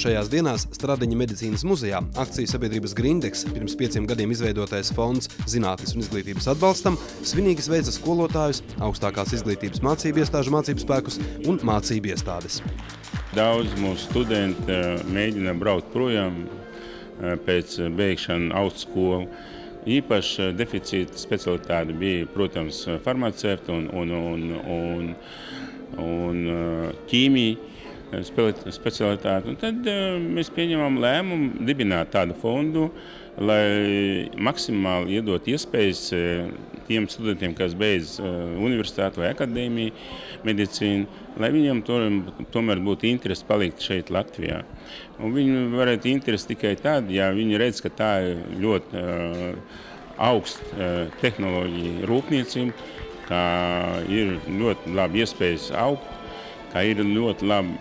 Šajās dienās Stradiņa medicīnas muzejā akciju sabiedrības Grindex pirms 5 gadiem izveidotais fonds zinātnes un izglītības atbalstam svinīgi sveica skolotājus, augstākās izglītības mācību iestāžu mācību spēkus un mācību iestādes. Daudz mūsu studenti mēģina braukt projām pēc beigšana augstskolu. Īpaši deficīta specialitāte bija, protams, farmaceitu un ķīmija specialitāte. Un tad mēs pieņemam lēmumu dibināt tādu fondu, lai maksimāli iedot iespējas tiem studentiem, kas beidz universitāti vai akadēmiju medicīnu, lai viņiem tomēr būtu interesi palikt šeit Latvijā. Un viņi varētu interesi tikai tad, ja viņi redz, ka tā ir ļoti augsta tehnoloģija rūpniecība, ka ir ļoti labi iespējas augt, ka ir ļoti labi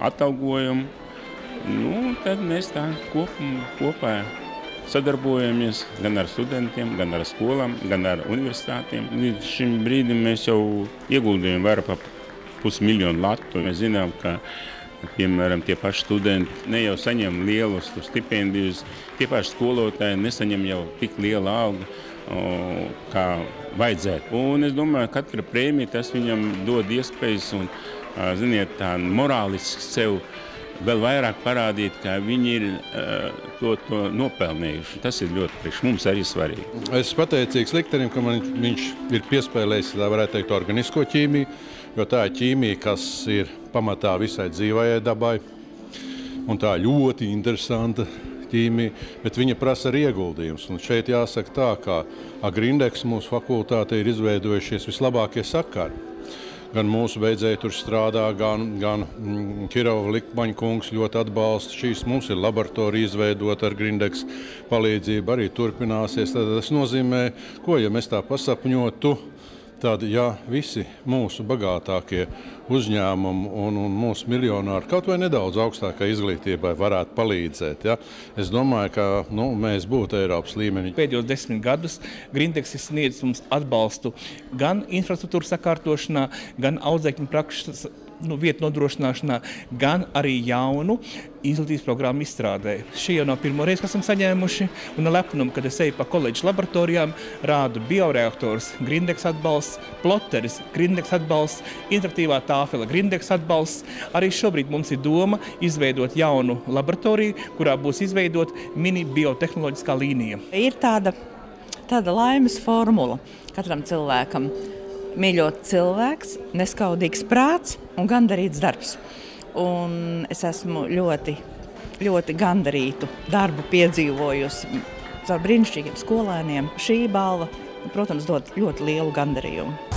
atalgojumi. Tad mēs tā kopā sadarbojamies gan ar studentiem, gan ar skolām, gan ar universitātiem. Līdz šim brīdim mēs jau ieguldījām vairāk par $500 000. Mēs zinām, ka, piemēram, tie paši studenti ne jau saņem lielus stipendijus, tie paši skolotāji nesaņem jau tik lielu algu, kā vajadzētu. Un es domāju, ka katra prēmija tas viņam dod iespējas un, ziniet, tā morāliski sev vēl vairāk parādīt, ka viņi ir to nopelnījuši. Tas ir ļoti priekš mums arī svarīgi. Es pateicīgs liktenim, ka viņš ir piespēlējis, tā varētu teikt, organisko ķīmiju, jo tā ir ķīmija, kas ir pamatā visai dzīvajai dabai, un tā ļoti interesanta ķīmija, bet viņa prasa arī ieguldījums. Un šeit jāsaka tā, ka Grindex mūsu fakultāte ir izveidojušies vislabākie sakari. Gan mūsu beidzēji tur strādā, gan Kirova Likmaņa kungs ļoti atbalsta šīs. Mums ir laboratorija izveidota ar Grindex palīdzību, arī turpināsies. Tad tas nozīmē, ko, ja mēs tā pasapņotu, tad, ja visi mūsu bagātākie uzņēmumi un mūsu miljonāri kaut vai nedaudz augstākai izglītībai varētu palīdzēt, ja? Es domāju, ka mēs būtu Eiropas līmenī. Pēdējos 10 gadus Grindex ir sniedzis mums atbalstu gan infrastruktūras sakārtošanā, gan audzēkņu prakses vietu nodrošināšanā, gan arī jaunu izglītības programmu izstrādē. Šī jau nav pirmo reizi, kas esam saņēmuši, un lepnumu, kad es eju pa koledžu laboratorijām, rādu bioreaktors, Grindex atbalsts, ploteris, Grindex atbalsts, interaktīvā tāfela, Grindex atbalsts. Arī šobrīd mums ir doma izveidot jaunu laboratoriju, kurā būs izveidot mini biotehnoloģiskā līnija. Ir tāda laimes formula katram cilvēkam. Mīļot cilvēks, neskaudīgs prāts un gandarīts darbs. Un es esmu ļoti, ļoti gandarītu darbu piedzīvojusi caur brīnišķīgiem skolēniem. Šī balva, protams, dod ļoti lielu gandarījumu.